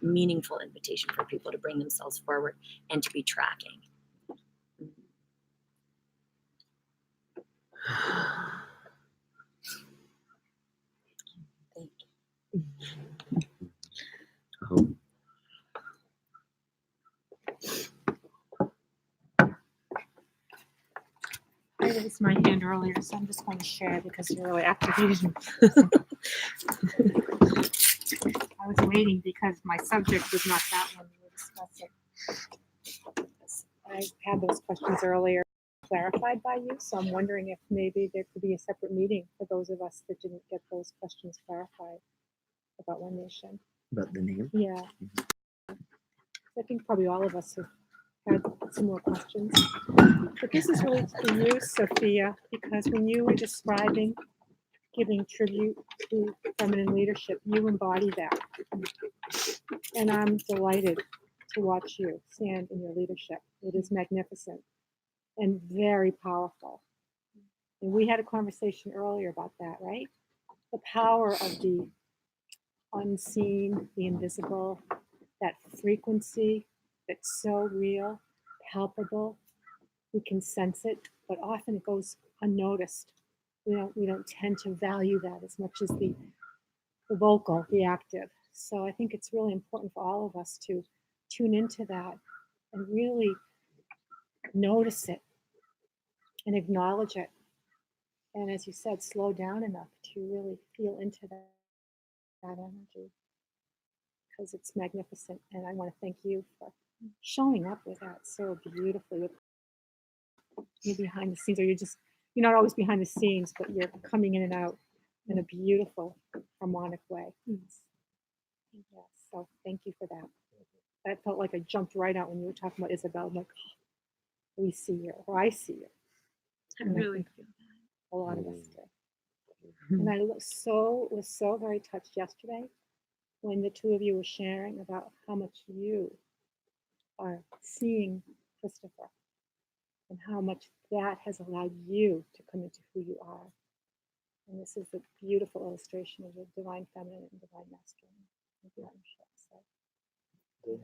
meaningful invitation for people to bring themselves forward and to be tracking. Thank you. I raised my hand earlier, so I'm just going to share because you're really activated. I was waiting because my subject was not that one we were discussing. I had those questions earlier clarified by you, so I'm wondering if maybe there could be a separate meeting for those of us that didn't get those questions clarified about One Nation. About the name? Yeah. I think probably all of us have had similar questions. But this is really for you, Sophia, because when you were describing giving tribute to feminine leadership, you embody that. And I'm delighted to watch you stand in your leadership. It is magnificent and very powerful. And we had a conversation earlier about that, right? The power of the unseen, the invisible, that frequency that's so real, palpable. We can sense it, but often it goes unnoticed. We don't tend to value that as much as the vocal, the active. So I think it's really important for all of us to tune into that and really notice it and acknowledge it. And as you said, slow down enough to really feel into that energy, because it's magnificent. And I want to thank you for showing up with that so beautifully. You're behind the scenes, or you're not always behind the scenes, but you're coming in and out in a beautiful, harmonic way. Yes. So thank you for that. That felt like I jumped right out when you were talking about Isabel. I'm like, oh, we see you, or I see you. I really feel A lot of us did. And I was so very touched yesterday when the two of you were sharing about how much you are seeing Christopher and how much that has allowed you to come into who you are. And this is a beautiful illustration of the divine feminine and divine masculine in partnership. So.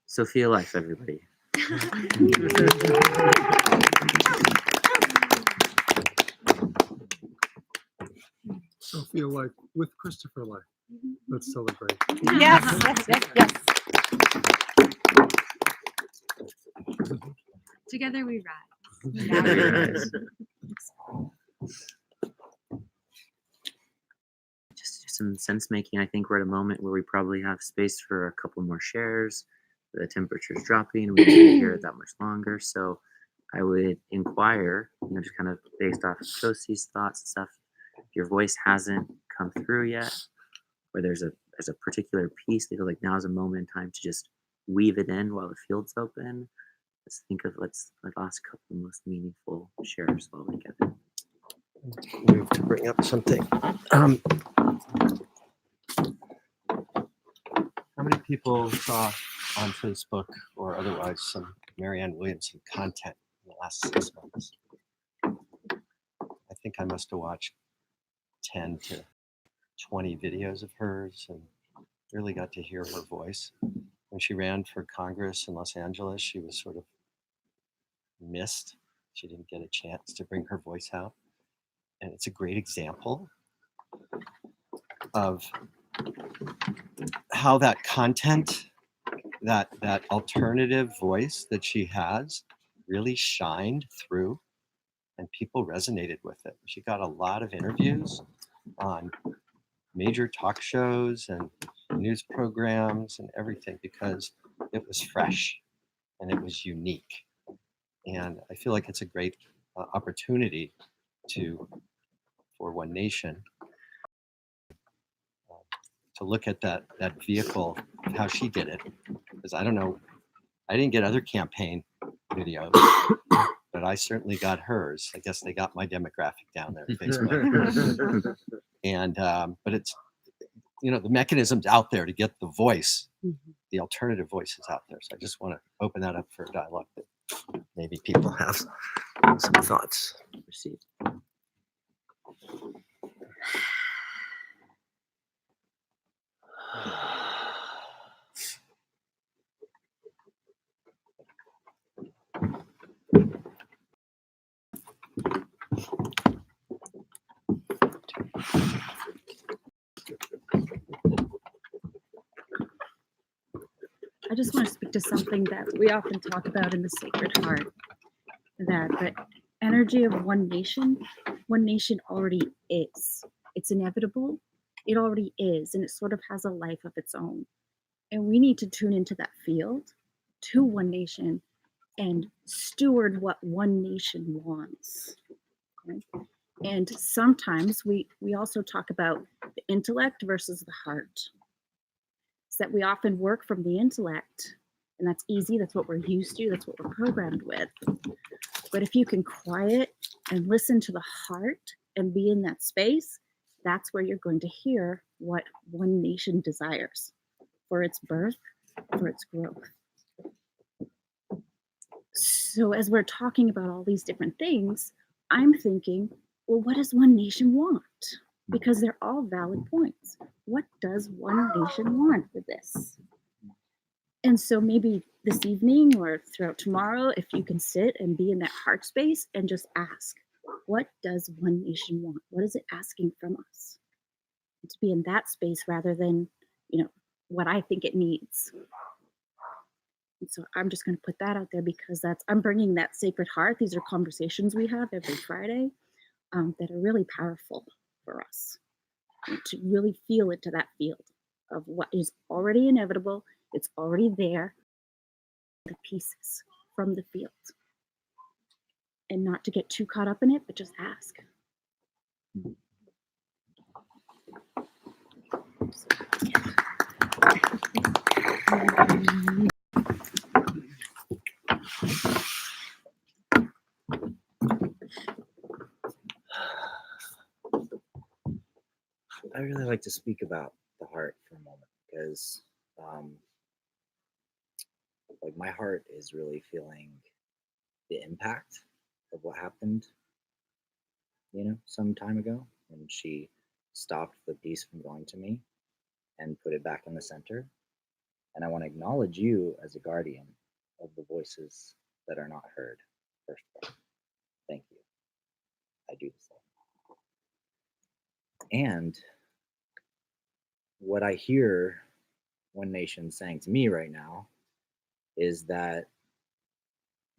Sophia Life, everybody. Sophia Life with Christopher Life. Let's celebrate. Yes, yes, yes, yes. Together we rise. Together we rise. Just some sense making. I think we're at a moment where we probably have space for a couple more shares. The temperature's dropping. We need to hear it that much longer. So I would inquire, just kind of based off of Josie's thoughts and stuff. If your voice hasn't come through yet, or there's a particular piece that you feel like now is a moment in time to just weave it in while the field's open. Let's think of the last couple of most meaningful shares while we get it. Move to bring up something. How many people saw on Facebook or otherwise some Marianne Williamson content in the last 6 months? I think I must have watched 10 to 20 videos of hers and really got to hear her voice. When she ran for Congress in Los Angeles, she was sort of missed. She didn't get a chance to bring her voice out. And it's a great example of how that content, that alternative voice that she has really shined through and people resonated with it. She got a lot of interviews on major talk shows and news programs and everything because it was fresh and it was unique. And I feel like it's a great opportunity for One Nation to look at that vehicle, how she did it. Because I don't know, I didn't get other campaign videos, but I certainly got hers. I guess they got my demographic down there, Facebook. And but it's, the mechanism's out there to get the voice, the alternative voices out there. So I just want to open that up for a dialogue that maybe people have some thoughts. Received. I just want to speak to something that we often talk about in the Sacred Heart, that the energy of One Nation already is. It's inevitable. It already is, and it sort of has a life of its own. And we need to tune into that field, to One Nation, and steward what One Nation wants. Okay? And sometimes we also talk about the intellect versus the heart. It's that we often work from the intellect, and that's easy. That's what we're used to. That's what we're programmed with. But if you can quiet and listen to the heart and be in that space, that's where you're going to hear what One Nation desires for its birth, for its growth. So as we're talking about all these different things, I'm thinking, well, what does One Nation want? Because they're all valid points. What does One Nation want with this? And so maybe this evening or throughout tomorrow, if you can sit and be in that heart space and just ask, what does One Nation want? What is it asking from us? And to be in that space rather than, what I think it needs. And so I'm just going to put that out there because I'm bringing that Sacred Heart. These are conversations we have every Friday that are really powerful for us to really feel into that field of what is already inevitable. It's already there, the pieces from the field. And not to get too caught up in it, but just ask. I really like to speak about the heart for a moment because, like, my heart is really feeling the impact of what happened, some time ago when she stopped the beast from going to me and put it back in the center. And I want to acknowledge you as a guardian of the voices that are not heard. First of all, thank you. I do the same. And what I hear One Nation saying to me right now is that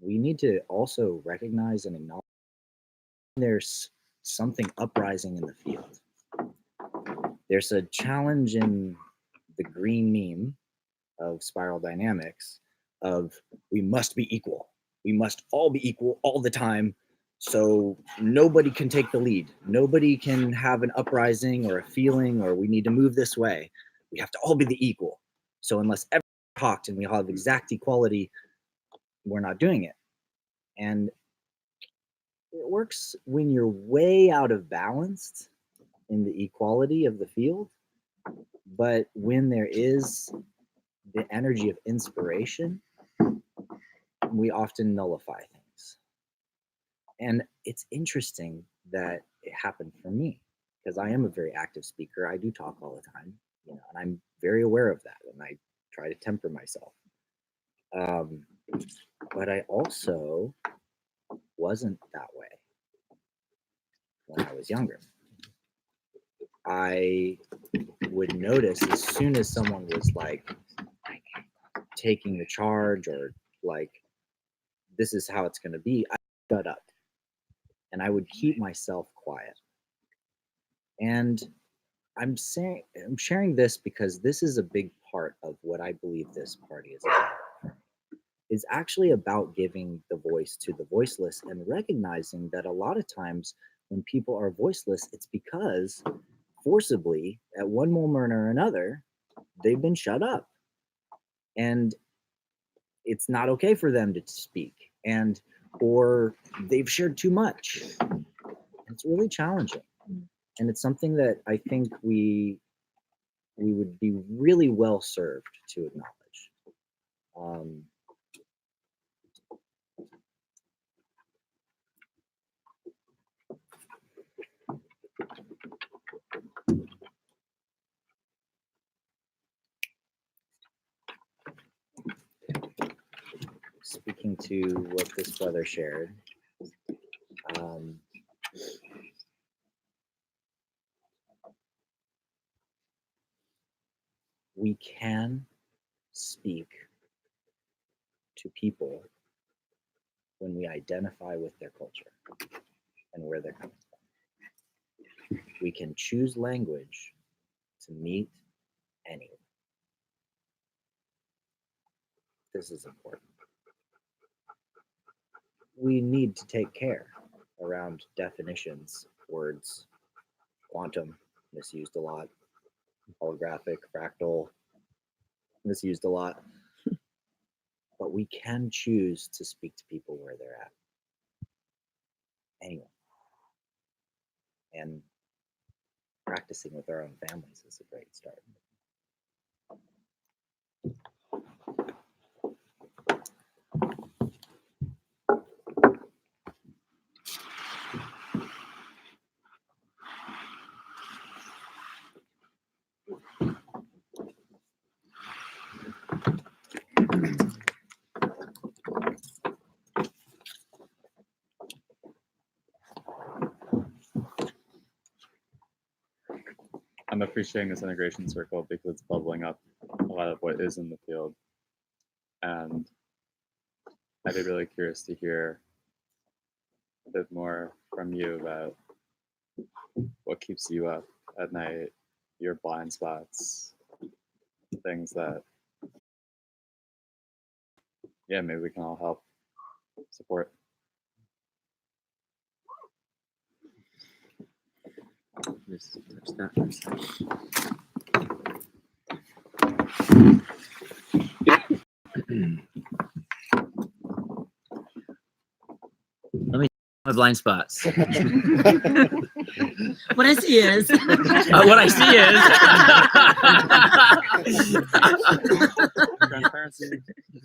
we need to also recognize and acknowledge there's something uprising in the field. There's a challenge in the green meme of Spiral Dynamics of we must be equal. We must all be equal all the time. So nobody can take the lead. Nobody can have an uprising or a feeling or we need to move this way. We have to all be the equal. So unless everyone talked and we all have exact equality, we're not doing it. And it works when you're way out of balance in the equality of the field. But when there is the energy of inspiration, we often nullify things. And it's interesting that it happened for me because I am a very active speaker. I do talk all the time, and I'm very aware of that, and I try to temper myself. But I also wasn't that way when I was younger. I would notice as soon as someone was like taking the charge or like, this is how it's going to be, I shut up and I would keep myself quiet. And I'm sharing this because this is a big part of what I believe this party is about. It's actually about giving the voice to the voiceless and recognizing that a lot of times when people are voiceless, it's because forcibly at one moment or another, they've been shut up. And it's not okay for them to speak, or they've shared too much. It's really challenging. And it's something that I think we would be really well served to acknowledge. Speaking to what this brother shared, we can speak to people when we identify with their culture and where they're coming from. We can choose language to meet anyone. This is important. We need to take care around definitions, words, quantum, misused a lot, holographic, fractal, misused a lot. But we can choose to speak to people where they're at. Anyone. And practicing with our own families is a great start. I'm appreciating this integration circle because it's bubbling up a lot of what is in the field. And I'd be really curious to hear a bit more from you about what keeps you up at night, your blind spots, things that, yeah, maybe we can all help support. Just touch that for a second. Let me my blind spots. What I see is. What I see is.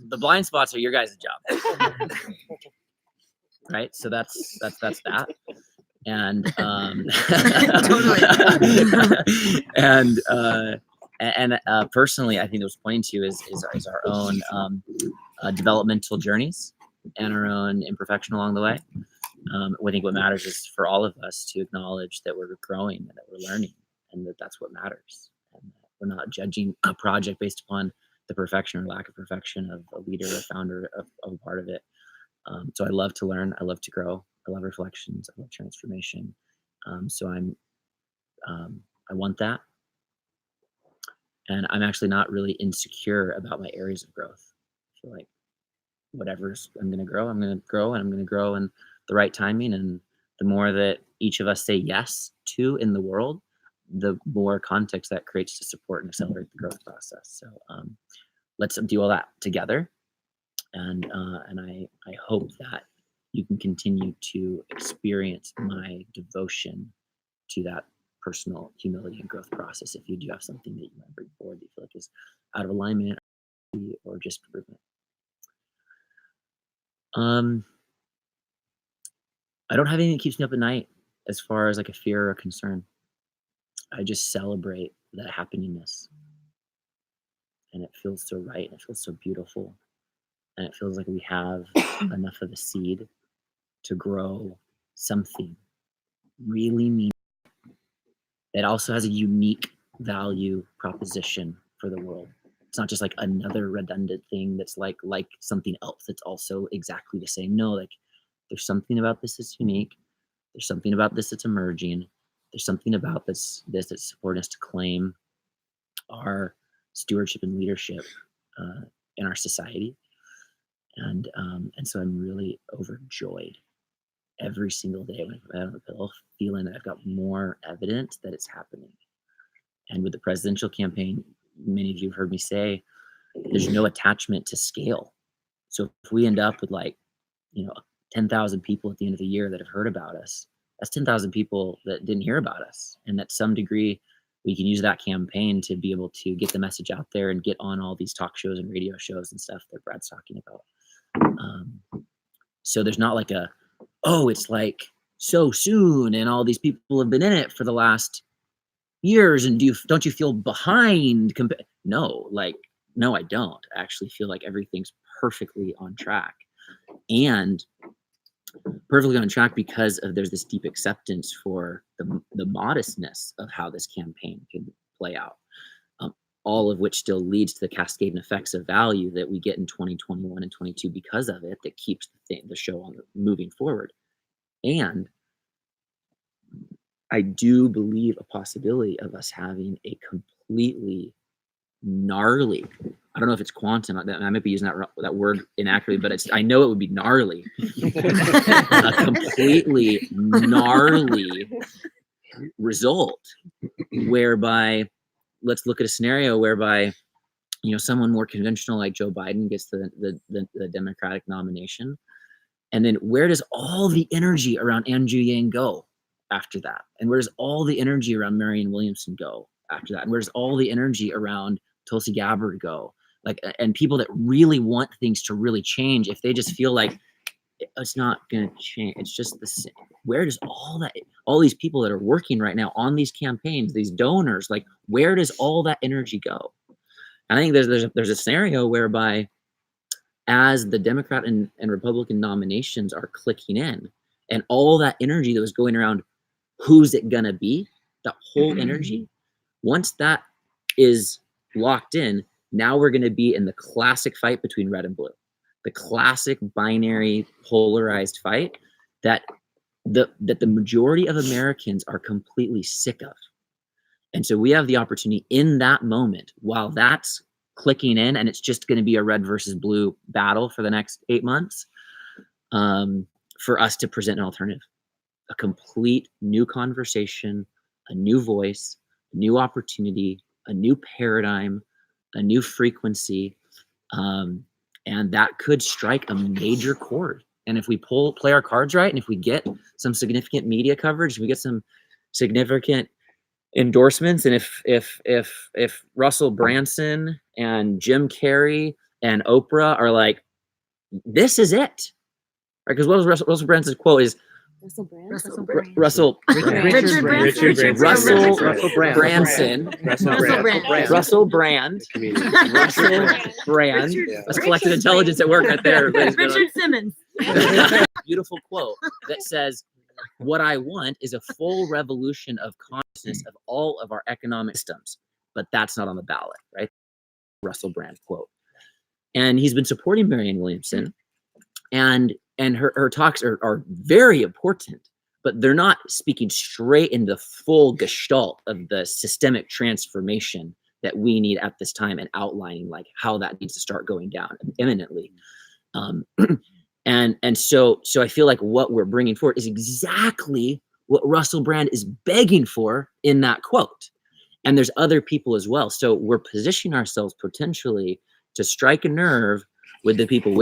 The blind spots are your guys' job. Right? So that's that. And personally, I think it was pointing to is our own developmental journeys and our own imperfection along the way. I think what matters is for all of us to acknowledge that we're growing and that we're learning, and that's what matters. And we're not judging a project based upon the perfection or lack of perfection of a leader or founder of a part of it. So I love to learn. I love to grow. I love reflections. I love transformation. So I want that. And I'm actually not really insecure about my areas of growth. I feel like whatever's I'm going to grow, and I'm going to grow in the right timing. And the more that each of us say yes to in the world, the more context that creates to support and accelerate the growth process. So let's do all that together. And I hope that you can continue to experience my devotion to that personal humility and growth process if you do have something that you might bring forward that you feel like is out of alignment or just improvement. I don't have anything that keeps me up at night as far as like a fear or a concern. I just celebrate that happeningness. And it feels so right, and it feels so beautiful. And it feels like we have enough of the seed to grow something really meaningful that also has a unique value proposition for the world. It's not just like another redundant thing that's like something else that's also exactly the same. No, like there's something about this that's unique. There's something about this that's emerging. There's something about this that's supporting us to claim our stewardship and leadership in our society. And so I'm really overjoyed every single day when I'm on the pillow, feeling that I've got more evidence that it's happening. And with the presidential campaign, many of you have heard me say, there's no attachment to scale. So if we end up with 10,000 people at the end of the year that have heard about us, that's 10,000 people that didn't hear about us. And at some degree, we can use that campaign to be able to get the message out there and get on all these talk shows and radio shows and stuff that Brad's talking about. So there's not like it's like so soon and all these people have been in it for the last years and don't you feel behind? No, I don't. I actually feel like everything's perfectly on track, and perfectly on track because there's this deep acceptance for the modestness of how this campaign can play out. All of which still leads to the cascading effects of value that we get in 2021 and 22 because of it, that keeps the show moving forward. And I do believe a possibility of us having a completely gnarly, I don't know if it's quantum, I might be using that word inaccurately, but I know it would be gnarly, a completely gnarly result whereby, let's look at a scenario whereby, someone more conventional like Joe Biden gets the Democratic nomination. And then where does all the energy around Andrew Yang go after that? And where does all the energy around Marianne Williamson go after that? And where's all the energy around Tulsi Gabbard go? And people that really want things to really change, if they just feel like it's not going to change, it's just the same. Where does all these people that are working right now on these campaigns, these donors, where does all that energy go? And I think there's a scenario whereby as the Democrat and Republican nominations are clicking in, and all that energy that was going around, who's it gonna be? That whole energy, once that is locked in, now we're gonna be in the classic fight between red and blue, the classic binary polarized fight that the majority of Americans are completely sick of. And so we have the opportunity in that moment, while that's clicking in, and it's just going to be a red versus blue battle for the next 8 months, for us to present an alternative, a complete new conversation, a new voice, a new opportunity, a new paradigm, a new frequency. And that could strike a major chord And if we play our cards right, and if we get some significant media coverage, we get some significant endorsements, and if Russell Branson and Jim Carrey and Oprah are like, this is it, right? Because what was Russell Branson's quote is Russell Brand. Russell Richard Branson. Russell Branson. Russell Brand. Russell Brand. That's collective intelligence at work right there. Richard Simmons. Beautiful quote that says, what I want is a full revolution of consciousness of all of our economic systems, but that's not on the ballot, right? Russell Brand quote. And he's been supporting Marianne Williamson, and her talks are very important, but they're not speaking straight into the full gestalt of the systemic transformation that we need at this time, and outlining like how that needs to start going down imminently. And so I feel like what we're bringing forward is exactly what Russell Brand is begging for in that quote. And there's other people as well. So we're positioning ourselves potentially to strike a nerve with the people with